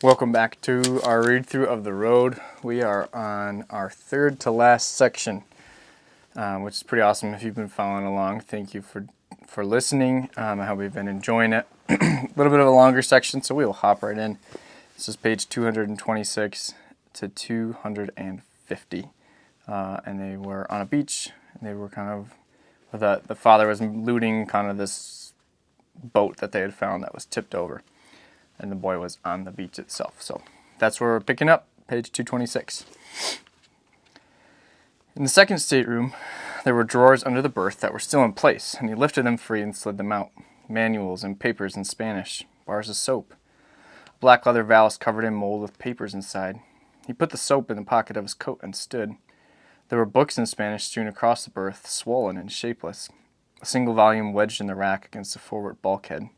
Welcome back to our read through of The Road. We are on our third to last section, which is pretty awesome. If you've been following along, thank you for listening. I hope you've been enjoying it. A little bit of a longer section, so we will hop right in. This is page 226 to 250, and they were on a beach. And they were kind of the father was looting kind of this boat that they had found that was tipped over. And the boy was on the beach itself. So that's where we're picking up, page 226. In the second stateroom, there were drawers under the berth that were still in place, and he lifted them free and slid them out. Manuals and papers in Spanish, bars of soap. A black leather valise covered in mold with papers inside. He put the soap in the pocket of his coat and stood. There were books in Spanish strewn across the berth, swollen and shapeless. A single volume wedged in the rack against the forward bulkhead.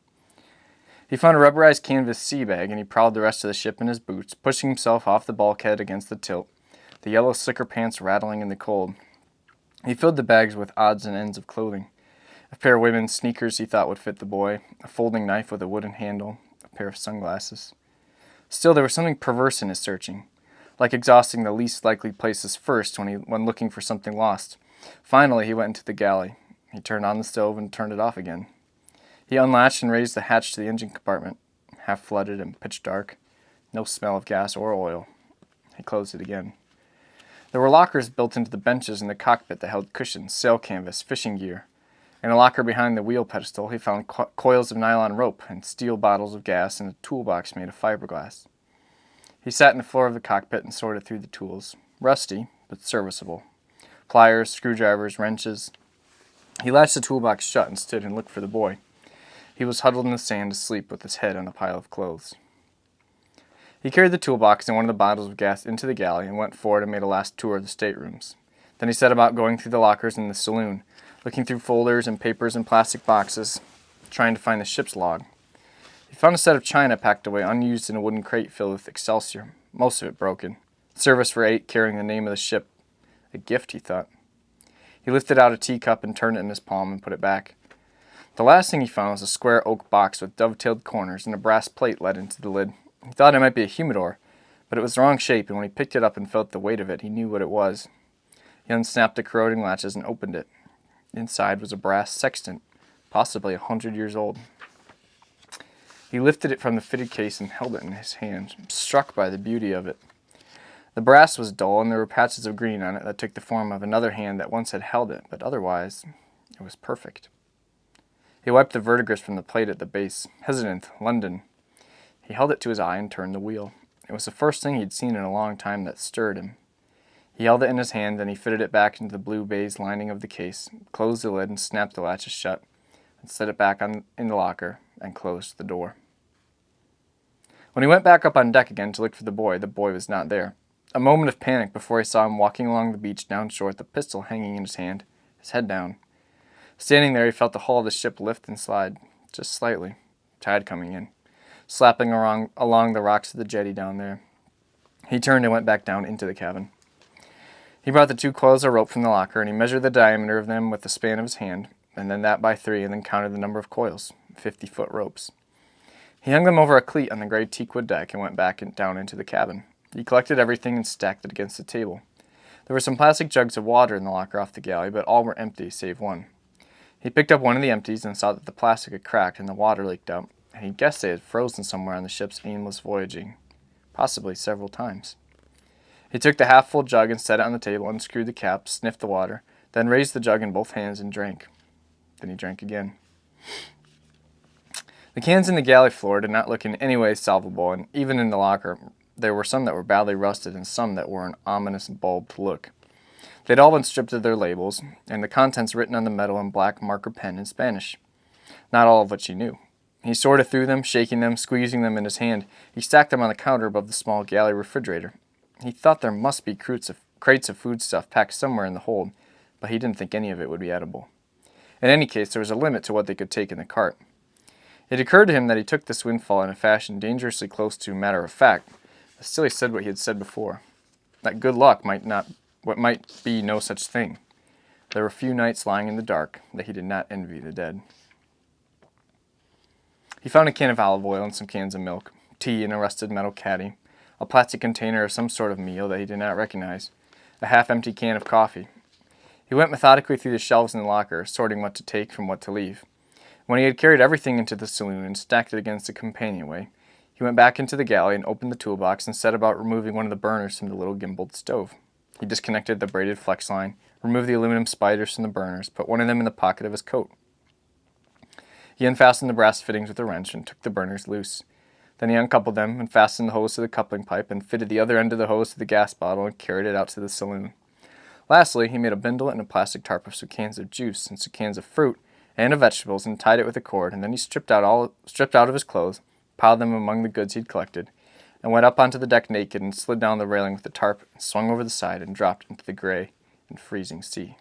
He found a rubberized canvas sea bag, and he prowled the rest of the ship in his boots, pushing himself off the bulkhead against the tilt, the yellow slicker pants rattling in the cold. He filled the bags with odds and ends of clothing. A pair of women's sneakers he thought would fit the boy, a folding knife with a wooden handle, a pair of sunglasses. Still, there was something perverse in his searching, like exhausting the least likely places first when looking for something lost. Finally, he went into the galley. He turned on the stove and turned it off again. He unlatched and raised the hatch to the engine compartment, half flooded and pitch dark. No smell of gas or oil. He closed it again. There were lockers built into the benches in the cockpit that held cushions, sail canvas, fishing gear. In a locker behind the wheel pedestal, he found coils of nylon rope and steel bottles of gas and a toolbox made of fiberglass. He sat in the floor of the cockpit and sorted through the tools, rusty but serviceable. Pliers, screwdrivers, wrenches. He latched the toolbox shut and stood and looked for the boy. He was huddled in the sand asleep with his head on a pile of clothes. He carried the toolbox and one of the bottles of gas into the galley and went forward and made a last tour of the staterooms. Then he set about going through the lockers in the saloon, looking through folders and papers and plastic boxes, trying to find the ship's log. He found a set of china packed away unused in a wooden crate filled with Excelsior, most of it broken. Service for 8 carrying the name of the ship. A gift, he thought. He lifted out a teacup and turned it in his palm and put it back. The last thing he found was a square oak box with dovetailed corners and a brass plate let into the lid. He thought it might be a humidor, but it was the wrong shape, and when he picked it up and felt the weight of it, he knew what it was. He unsnapped the corroding latches and opened it. Inside was a brass sextant, possibly 100 years old. He lifted it from the fitted case and held it in his hand, struck by the beauty of it. The brass was dull, and there were patches of green on it that took the form of another hand that once had held it, but otherwise it was perfect. He wiped the verdigris from the plate at the base. Hesitant, London. He held it to his eye and turned the wheel. It was the first thing he'd seen in a long time that stirred him. He held it in his hand, then he fitted it back into the blue baize lining of the case, closed the lid and snapped the latches shut, and set it back in the locker and closed the door. When he went back up on deck again to look for the boy was not there. A moment of panic before he saw him walking along the beach down shore with a pistol hanging in his hand, his head down. Standing there, he felt the hull of the ship lift and slide, just slightly, tide coming in, slapping along the rocks of the jetty down there. He turned and went back down into the cabin. He brought the 2 coils of rope from the locker, and he measured the diameter of them with the span of his hand, and then that by 3, and then counted the number of coils, 50-foot ropes. He hung them over a cleat on the gray teakwood deck and went back and down into the cabin. He collected everything and stacked it against the table. There were some plastic jugs of water in the locker off the galley, but all were empty save one. He picked up one of the empties and saw that the plastic had cracked and the water leaked out, and he guessed they had frozen somewhere on the ship's aimless voyaging, possibly several times. He took the half-full jug and set it on the table, unscrewed the cap, sniffed the water, then raised the jug in both hands and drank. Then he drank again. The cans in the galley floor did not look in any way salvable, and even in the locker, there were some that were badly rusted and some that were an ominous bulbed look. They'd all been stripped of their labels, and the contents written on the metal in black marker pen in Spanish. Not all of which he knew. He sorted through them, shaking them, squeezing them in his hand. He stacked them on the counter above the small galley refrigerator. He thought there must be crates of foodstuff packed somewhere in the hold, but he didn't think any of it would be edible. In any case, there was a limit to what they could take in the cart. It occurred to him that he took this windfall in a fashion dangerously close to matter of fact, but still he said what he had said before, that good luck might be no such thing. There were few nights lying in the dark that he did not envy the dead. He found a can of olive oil and some cans of milk, tea in a rusted metal caddy, a plastic container of some sort of meal that he did not recognize, a half-empty can of coffee. He went methodically through the shelves in the locker, sorting what to take from what to leave. When he had carried everything into the saloon and stacked it against the companionway, he went back into the galley and opened the toolbox and set about removing one of the burners from the little gimbaled stove. He disconnected the braided flex line, removed the aluminum spiders from the burners, put one of them in the pocket of his coat. He unfastened the brass fittings with a wrench and took the burners loose. Then he uncoupled them and fastened the hose to the coupling pipe and fitted the other end of the hose to the gas bottle and carried it out to the saloon. Lastly, he made a bindle and a plastic tarp of some cans of juice and some cans of fruit and of vegetables and tied it with a cord, and then he stripped out of his clothes, piled them among the goods he'd collected, and went up onto the deck naked and slid down the railing with the tarp and swung over the side and dropped into the gray and freezing sea.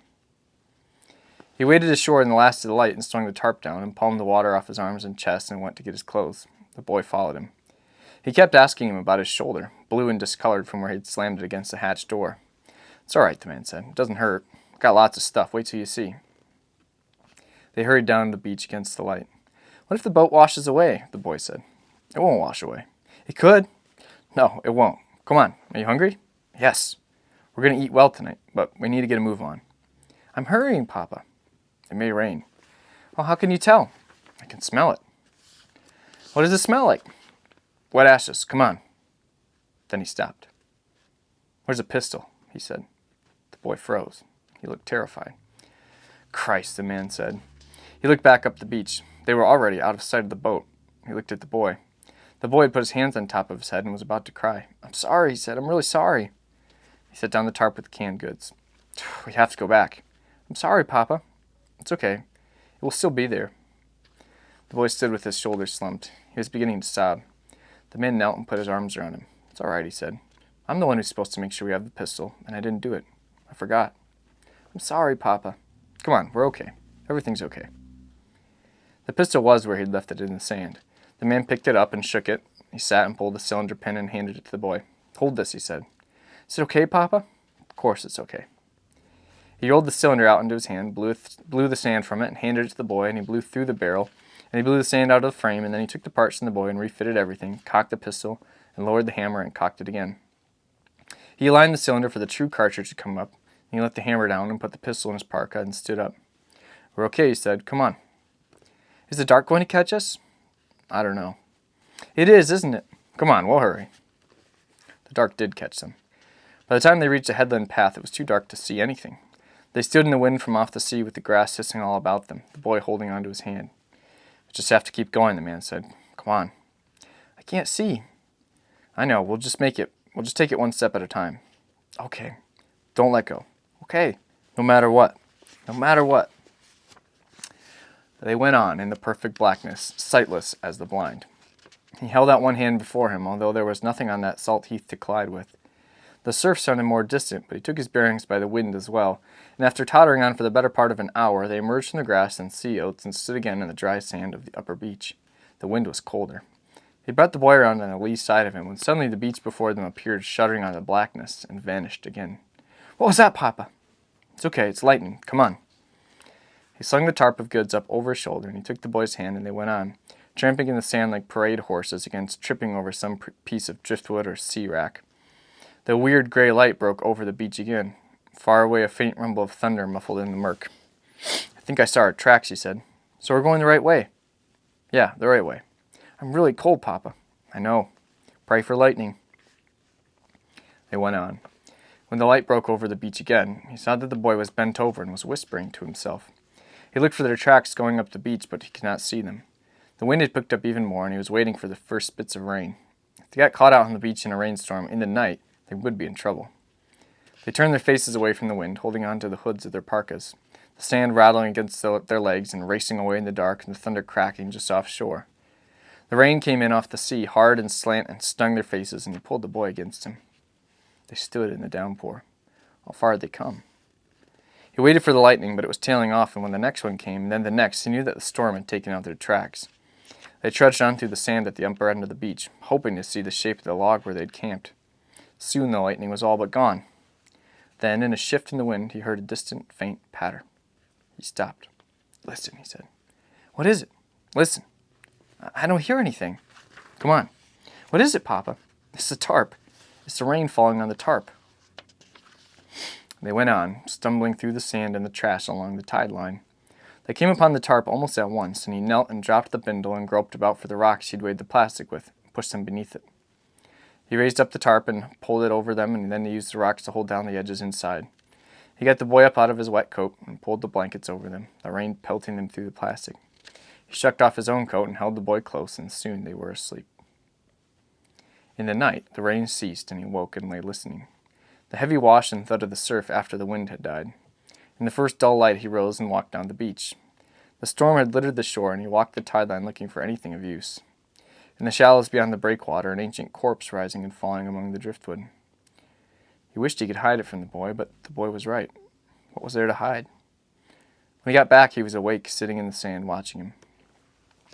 He waded ashore in the last of the light and swung the tarp down and palmed the water off his arms and chest and went to get his clothes. The boy followed him. He kept asking him about his shoulder, blue and discolored from where he'd slammed it against the hatch door. "It's all right," the man said. "It doesn't hurt. I've got lots of stuff. Wait till you see." They hurried down the beach against the light. "What if the boat washes away?" the boy said. "It won't wash away." "It could." "No, it won't. Come on. Are you hungry?" "Yes. We're going to eat well tonight, but we need to get a move on." "I'm hurrying, Papa." "It may rain." "Well, how can you tell?" "I can smell it." "What does it smell like?" "Wet ashes. Come on." Then he stopped. "Where's a pistol?" he said. The boy froze. He looked terrified. "Christ," the man said. He looked back up the beach. They were already out of sight of the boat. He looked at the boy. The boy had put his hands on top of his head and was about to cry. "I'm sorry," he said. "I'm really sorry." He set down the tarp with the canned goods. "We have to go back." "I'm sorry, Papa." "It's okay. It will still be there." The boy stood with his shoulders slumped. He was beginning to sob. The man knelt and put his arms around him. "It's all right," he said. "I'm the one who's supposed to make sure we have the pistol, and I didn't do it. I forgot." "I'm sorry, Papa." "Come on, we're okay. Everything's okay." The pistol was where he'd left it in the sand. The man picked it up and shook it. He sat and pulled the cylinder pin and handed it to the boy. "Hold this," he said. "Is it okay, Papa?" "Of course it's okay." He rolled the cylinder out into his hand, blew the sand from it, and handed it to the boy, and he blew through the barrel, and he blew the sand out of the frame, and then he took the parts from the boy and refitted everything, cocked the pistol, and lowered the hammer and cocked it again. He aligned the cylinder for the true cartridge to come up, and he let the hammer down and put the pistol in his parka and stood up. "We're okay," he said. "Come on." "Is the dark going to catch us?" "I don't know." "It is, isn't it? Come on, we'll hurry." The dark did catch them. By the time they reached the headland path, it was too dark to see anything. They stood in the wind from off the sea with the grass hissing all about them, the boy holding onto his hand. "We just have to keep going," the man said. "Come on." "I can't see." "I know, we'll just take it one step at a time." "Okay. Don't let go." "Okay. No matter what. No matter what." They went on in the perfect blackness, sightless as the blind. He held out one hand before him, although there was nothing on that salt heath to collide with. The surf sounded more distant, but he took his bearings by the wind as well, and after tottering on for the better part of an hour, they emerged from the grass and sea oats and stood again in the dry sand of the upper beach. The wind was colder. He brought the boy around on the lee side of him, when suddenly the beach before them appeared shuddering on the blackness and vanished again. "What was that, Papa?" "It's okay, it's lightning. Come on." He slung the tarp of goods up over his shoulder, and he took the boy's hand, and they went on, tramping in the sand like parade horses against tripping over some piece of driftwood or sea wrack. The weird gray light broke over the beach again. Far away, a faint rumble of thunder muffled in the murk. "I think I saw our tracks," he said. "So we're going the right way?" "Yeah, the right way." "I'm really cold, Papa." "I know. Pray for lightning." They went on. When the light broke over the beach again, he saw that the boy was bent over and was whispering to himself. He looked for their tracks going up the beach, but he could not see them. The wind had picked up even more, and he was waiting for the first bits of rain. If they got caught out on the beach in a rainstorm in the night, they would be in trouble. They turned their faces away from the wind, holding on to the hoods of their parkas, the sand rattling against their legs and racing away in the dark, and the thunder cracking just offshore. The rain came in off the sea, hard and slant, and stung their faces, and he pulled the boy against him. They stood in the downpour. How far had they come? He waited for the lightning, but it was tailing off, and when the next one came, and then the next, he knew that the storm had taken out their tracks. They trudged on through the sand at the upper end of the beach, hoping to see the shape of the log where they'd camped. Soon the lightning was all but gone. Then, in a shift in the wind, he heard a distant, faint patter. He stopped. "Listen," he said. "What is it?" "Listen." "I don't hear anything." "Come on. "What is it, Papa?" "It's the tarp. It's the rain falling on the tarp." They went on, stumbling through the sand and the trash along the tide line. They came upon the tarp almost at once, and he knelt and dropped the bindle and groped about for the rocks he'd weighed the plastic with, and pushed them beneath it. He raised up the tarp and pulled it over them, and then he used the rocks to hold down the edges inside. He got the boy up out of his wet coat and pulled the blankets over them, the rain pelting them through the plastic. He shucked off his own coat and held the boy close, and soon they were asleep. In the night, the rain ceased, and he woke and lay listening. The heavy wash and thud of the surf after the wind had died. In the first dull light he rose and walked down the beach. The storm had littered the shore, and he walked the tide line looking for anything of use. In the shallows beyond the breakwater, an ancient corpse rising and falling among the driftwood. He wished he could hide it from the boy, but the boy was right. What was there to hide? When he got back, he was awake, sitting in the sand, watching him.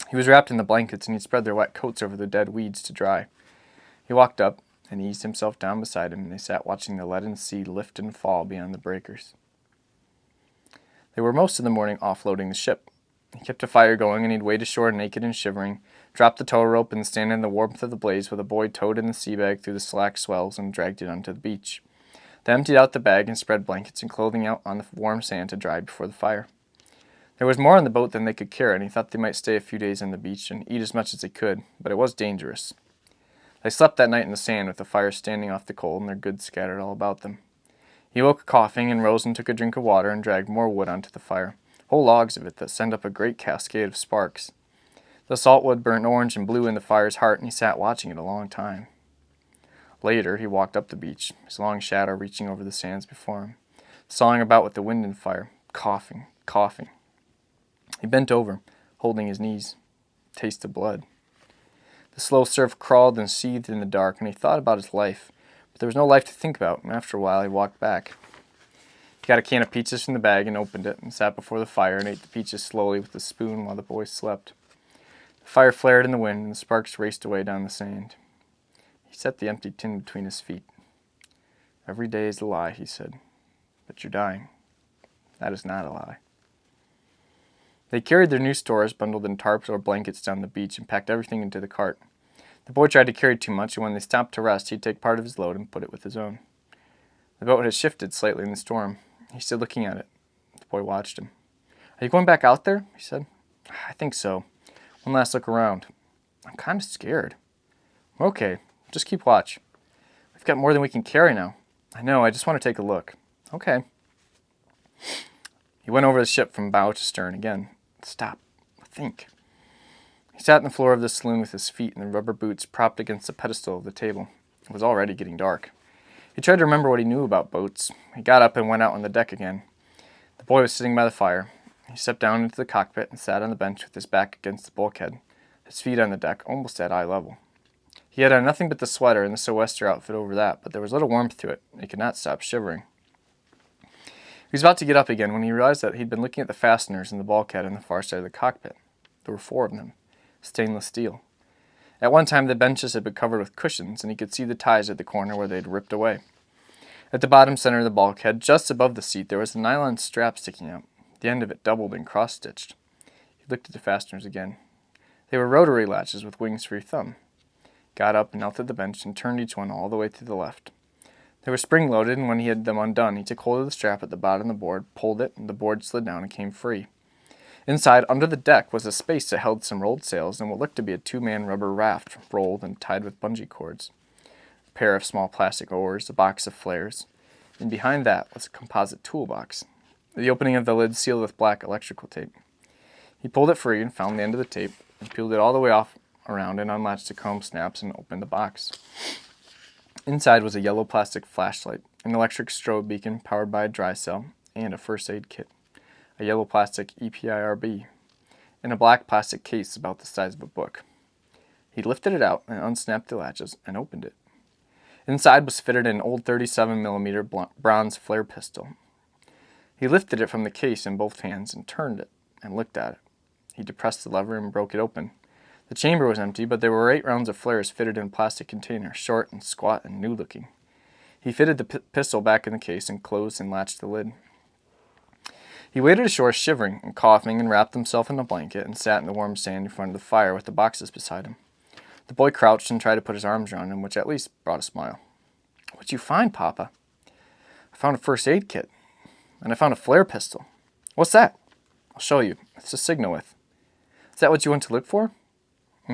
He was wrapped in the blankets, and he'd spread their wet coats over the dead weeds to dry. He walked up and eased himself down beside him, and they sat watching the leaden sea lift and fall beyond the breakers. They were most of the morning offloading the ship. He kept a fire going, and he'd wade ashore naked and shivering, drop the tow rope, and stand in the warmth of the blaze with a boy towed in the sea bag through the slack swells and dragged it onto the beach. They emptied out the bag and spread blankets and clothing out on the warm sand to dry before the fire. There was more on the boat than they could carry, and he thought they might stay a few days on the beach and eat as much as they could, but it was dangerous. They slept that night in the sand with the fire standing off the coal and their goods scattered all about them. He woke coughing and rose and took a drink of water and dragged more wood onto the fire, whole logs of it that sent up a great cascade of sparks. The salt wood burnt orange and blue in the fire's heart, and he sat watching it a long time. Later, he walked up the beach, his long shadow reaching over the sands before him, sawing about with the wind and fire, coughing. He bent over, holding his knees. Taste of blood. The slow surf crawled and seethed in the dark, and he thought about his life, but there was no life to think about, and after a while he walked back. He got a can of peaches from the bag and opened it, and sat before the fire and ate the peaches slowly with a spoon while the boy slept. The fire flared in the wind, and the sparks raced away down the sand. He set the empty tin between his feet. "Every day is a lie," he said, "but you're dying. That is not a lie." They carried their new stores bundled in tarps or blankets down the beach and packed everything into the cart. The boy tried to carry too much, and when they stopped to rest, he'd take part of his load and put it with his own. The boat had shifted slightly in the storm. He stood looking at it. The boy watched him. "Are you going back out there?" he said. "I think so. One last look around. I'm kind of scared." "Okay, just keep watch. We've got more than we can carry now." "I know, I just want to take a look." "Okay." He went over the ship from bow to stern again. "Stop. Think." He sat on the floor of the saloon with his feet in the rubber boots propped against the pedestal of the table. It was already getting dark. He tried to remember what he knew about boats. He got up and went out on the deck again. The boy was sitting by the fire. He stepped down into the cockpit and sat on the bench with his back against the bulkhead, his feet on the deck almost at eye level. He had on nothing but the sweater and the sou'wester outfit over that, but there was little warmth to it, and he could not stop shivering. He was about to get up again when he realized that he'd been looking at the fasteners in the bulkhead on the far side of the cockpit. There were 4 of them, stainless steel. At one time the benches had been covered with cushions, and he could see the ties at the corner where they had ripped away. At the bottom center of the bulkhead, just above the seat, there was a nylon strap sticking out, the end of it doubled and cross-stitched. He looked at the fasteners again. They were rotary latches with wings for your thumb. Got up and knelt at the bench and turned each one all the way to the left. They were spring-loaded, and when he had them undone, he took hold of the strap at the bottom of the board, pulled it, and the board slid down and came free. Inside, under the deck, was a space that held some rolled sails and what looked to be a 2-man rubber raft, rolled and tied with bungee cords. A pair of small plastic oars, a box of flares, and behind that was a composite toolbox, the opening of the lid sealed with black electrical tape. He pulled it free and found the end of the tape, and peeled it all the way off around and unlatched the chrome snaps and opened the box. Inside was a yellow plastic flashlight, an electric strobe beacon powered by a dry cell, and a first aid kit, a yellow plastic EPIRB, and a black plastic case about the size of a book. He lifted it out and unsnapped the latches and opened it. Inside was fitted an old 37mm bronze flare pistol. He lifted it from the case in both hands and turned it and looked at it. He depressed the lever and broke it open. The chamber was empty, but there were 8 rounds of flares fitted in a plastic container, short and squat and new-looking. He fitted the pistol back in the case and closed and latched the lid. He waded ashore shivering and coughing and wrapped himself in a blanket and sat in the warm sand in front of the fire with the boxes beside him. The boy crouched and tried to put his arms around him, which at least brought a smile. "What'd you find, Papa?" "I found a first aid kit. And I found a flare pistol." "What's that?" "I'll show you. It's a signal with." "Is that what you went to look for?"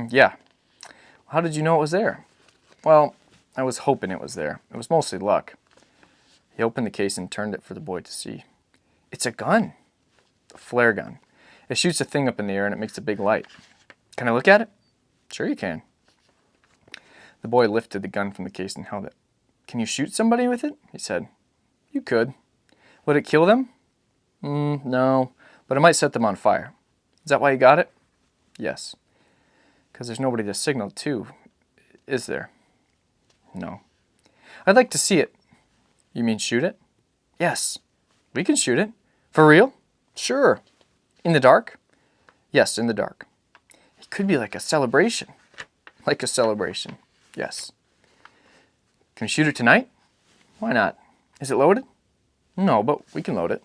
"Yeah." "How did you know it was there?" "Well, I was hoping it was there. It was mostly luck." He opened the case and turned it for the boy to see. "It's a gun." "A flare gun. It shoots a thing up in the air and it makes a big light." "Can I look at it?" "Sure you can." The boy lifted the gun from the case and held it. "Can you shoot somebody with it?" he said. "You could." "Would it kill them?" No, but it might set them on fire." "Is that why you got it?" "Yes." "Because there's nobody to signal to, is there?" "No." "I'd like to see it." "You mean shoot it?" "Yes." "We can shoot it." "For real?" "Sure." "In the dark?" "Yes, in the dark." "It could be like a celebration." "Like a celebration, yes." "Can we shoot it tonight?" "Why not?" "Is it loaded?" "No, but we can load it."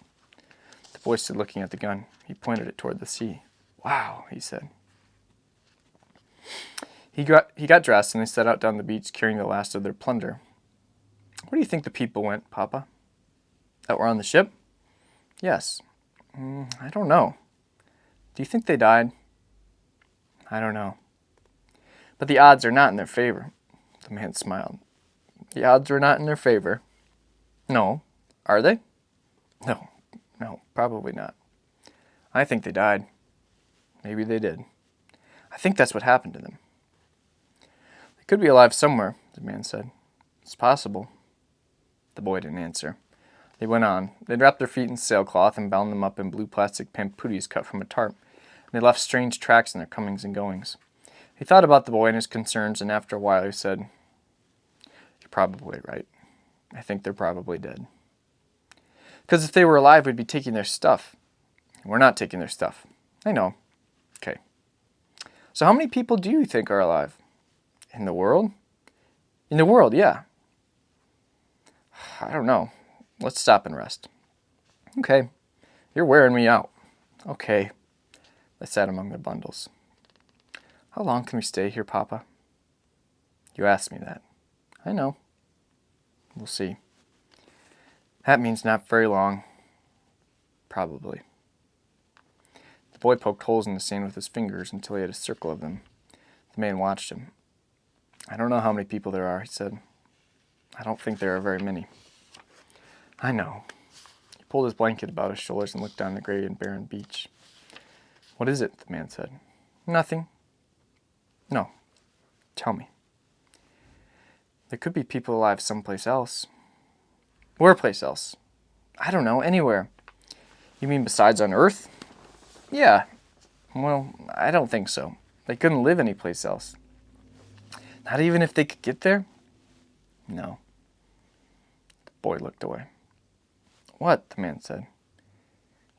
The boy stood looking at the gun. He pointed it toward the sea. "Wow," he said. He got dressed and they set out down the beach carrying the last of their plunder. "Where do you think the people went, Papa?" "That were on the ship?" "Yes." "I don't know." "Do you think they died?" "I don't know." "But the odds are not in their favor." The man smiled. "The odds are not in their favor?" "No. Are they?" No, probably not." "I think they died." "Maybe they did." "I think that's what happened to them." "They could be alive somewhere," the man said. "It's possible." The boy didn't answer. They went on. They'd wrapped their feet in sailcloth and bound them up in blue plastic pampooties cut from a tarp, and they left strange tracks in their comings and goings. He thought about the boy and his concerns, and after a while he said, "You're probably right. I think they're probably dead." "Because if they were alive, we'd be taking their stuff." "We're not taking their stuff." "I know." "Okay. So how many people do you think are alive?" "In the world?" "In the world, yeah." "I don't know. Let's stop and rest." "Okay. You're wearing me out." "Okay." They sat among their bundles. "How long can we stay here, Papa?" "You asked me that." "I know." "We'll see." "That means not very long." "Probably." The boy poked holes in the sand with his fingers until he had a circle of them. The man watched him. "I don't know how many people there are," he said. "I don't think there are very many." "I know." He pulled his blanket about his shoulders and looked down the gray and barren beach. "What is it?" the man said. "Nothing." "No. Tell me." "There could be people alive someplace else." "Where place else?" "I don't know. Anywhere." "You mean besides on Earth?" "Yeah." "Well, I don't think so. They couldn't live anyplace else." "Not even if they could get there?" "No." The boy looked away. "What?" the man said.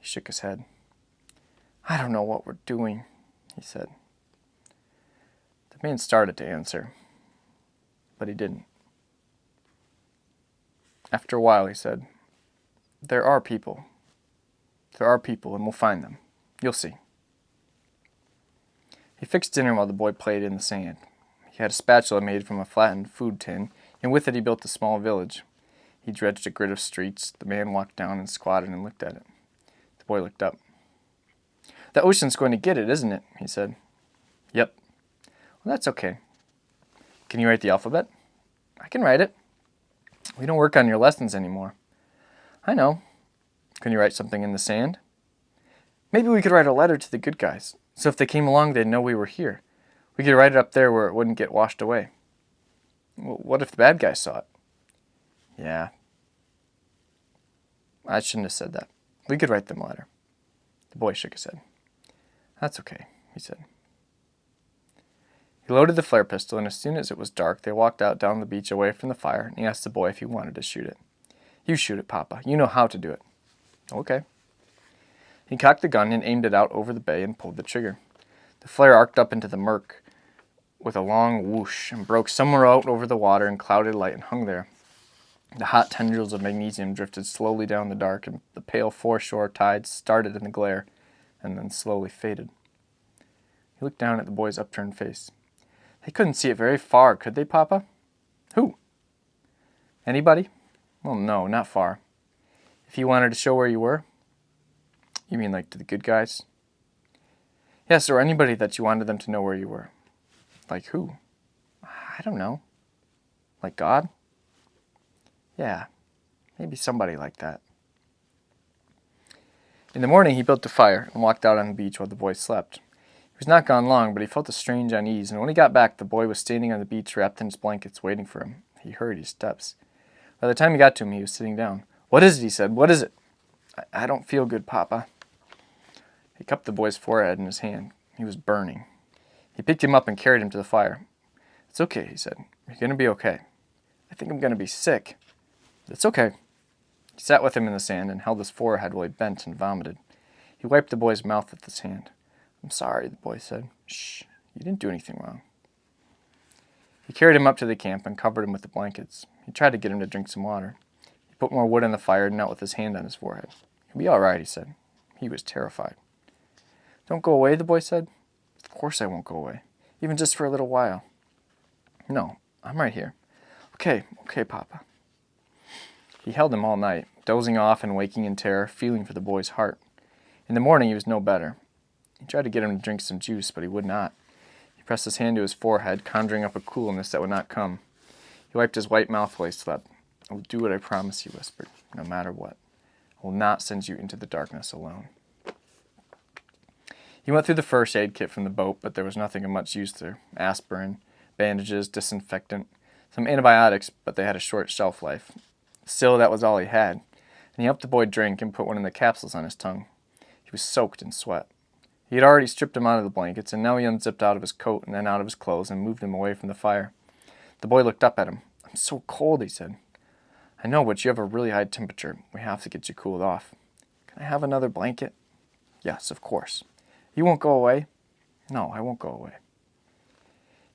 He shook his head. "I don't know what we're doing," he said. The man started to answer, but he didn't. After a while, he said, "There are people. There are people, and we'll find them. You'll see." He fixed dinner while the boy played in the sand. He had a spatula made from a flattened food tin, and with it he built a small village. He dredged a grid of streets. The man walked down and squatted and looked at it. The boy looked up. "The ocean's going to get it, isn't it?" he said. "Yep." "Well, that's okay." "Can you write the alphabet?" "I can write it." "We don't work on your lessons anymore." "I know." "Can you write something in the sand?" "Maybe we could write a letter to the good guys, so if they came along they'd know we were here. We could write it up there where it wouldn't get washed away." "Well, what if the bad guys saw it?" "Yeah. I shouldn't have said that. We could write them a letter." The boy shook his head. "That's okay," he said. He loaded the flare pistol, and as soon as it was dark, they walked out down the beach away from the fire, and he asked the boy if he wanted to shoot it. "You shoot it, Papa. You know how to do it." "Okay." He cocked the gun and aimed it out over the bay and pulled the trigger. The flare arced up into the murk with a long whoosh and broke somewhere out over the water in clouded light and hung there. The hot tendrils of magnesium drifted slowly down the dark, and the pale foreshore tides started in the glare and then slowly faded. He looked down at the boy's upturned face. They couldn't see it very far, could they, Papa? Who? Anybody? Well, no, not far. If you wanted to show where you were? You mean like to the good guys? Yes, or anybody that you wanted them to know where you were. Like who? I don't know. Like God? Yeah, maybe somebody like that. In the morning, he built a fire and walked out on the beach while the boy slept. He was not gone long, but he felt a strange unease, and when he got back, the boy was standing on the beach wrapped in his blankets, waiting for him. He heard his steps. By the time he got to him, he was sitting down. What is it? He said. What is it? I don't feel good, Papa. He cupped the boy's forehead in his hand. He was burning. He picked him up and carried him to the fire. It's okay, he said. You're going to be okay. I think I'm going to be sick. It's okay. He sat with him in the sand and held his forehead while he bent and vomited. He wiped the boy's mouth with his hand. I'm sorry, the boy said. Shh, you didn't do anything wrong. He carried him up to the camp and covered him with the blankets. He tried to get him to drink some water. He put more wood on the fire and knelt with his hand on his forehead. You'll be all right, he said. He was terrified. Don't go away, the boy said. Of course I won't go away, even just for a little while. No, I'm right here. Okay, Papa. He held him all night, dozing off and waking in terror, feeling for the boy's heart. In the morning he was no better. He tried to get him to drink some juice, but he would not. He pressed his hand to his forehead, conjuring up a coolness that would not come. He wiped his white mouth while he slept. I will do what I promise, he whispered, no matter what. I will not send you into the darkness alone. He went through the first aid kit from the boat, but there was nothing of much use there. Aspirin, bandages, disinfectant, some antibiotics, but they had a short shelf life. Still, that was all he had, and he helped the boy drink and put one of the capsules on his tongue. He was soaked in sweat. He had already stripped him out of the blankets, and now he unzipped out of his coat and then out of his clothes and moved him away from the fire. The boy looked up at him. I'm so cold, he said. I know, but you have a really high temperature. We have to get you cooled off. Can I have another blanket? Yes, of course. You won't go away? No, I won't go away.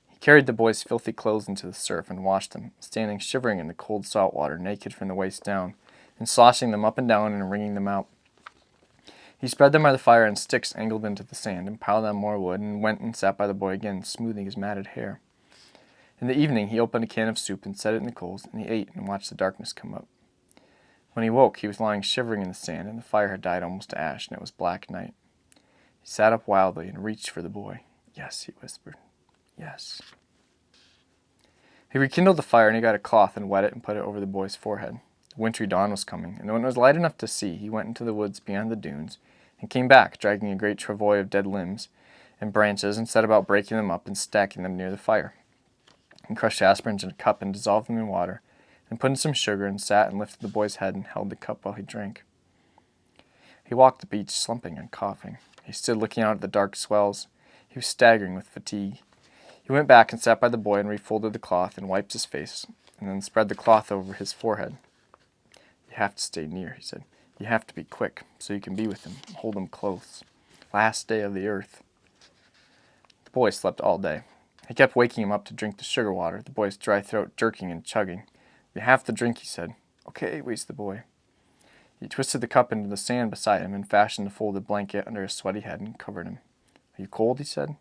He carried the boy's filthy clothes into the surf and washed them, standing shivering in the cold salt water, naked from the waist down, and sloshing them up and down and wringing them out. He spread them by the fire on sticks angled into the sand, and piled on more wood, and went and sat by the boy again, smoothing his matted hair. In the evening he opened a can of soup and set it in the coals, and he ate and watched the darkness come up. When he woke, he was lying shivering in the sand, and the fire had died almost to ash, and it was black night. He sat up wildly and reached for the boy. Yes, he whispered. Yes. He rekindled the fire, and he got a cloth and wet it and put it over the boy's forehead. The wintry dawn was coming, and when it was light enough to see, he went into the woods beyond the dunes, and came back, dragging a great travois of dead limbs and branches, and set about breaking them up and stacking them near the fire. He crushed aspirins in a cup and dissolved them in water, and put in some sugar, and sat and lifted the boy's head and held the cup while he drank. He walked the beach, slumping and coughing. He stood looking out at the dark swells. He was staggering with fatigue. He went back and sat by the boy and refolded the cloth and wiped his face, and then spread the cloth over his forehead. You have to stay near, he said. You have to be quick, so you can be with him, hold him close. Last day of the earth. The boy slept all day. He kept waking him up to drink the sugar water, the boy's dry throat jerking and chugging. You have to drink, he said. Okay, wheezed the boy. He twisted the cup into the sand beside him and fashioned a folded blanket under his sweaty head and covered him. Are you cold, he said.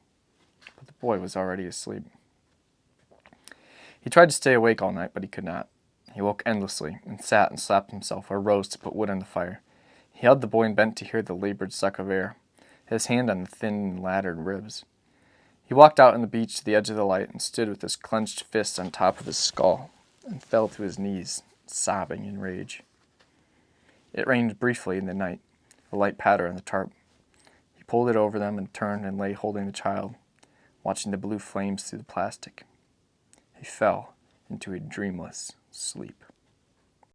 But the boy was already asleep. He tried to stay awake all night, but he could not. He woke endlessly, and sat and slapped himself, or rose to put wood on the fire. He held the boy and bent to hear the labored suck of air, his hand on the thin, laddered ribs. He walked out on the beach to the edge of the light and stood with his clenched fists on top of his skull, and fell to his knees, sobbing in rage. It rained briefly in the night, a light patter on the tarp. He pulled it over them and turned and lay holding the child, watching the blue flames through the plastic. He fell into a dreamless sleep.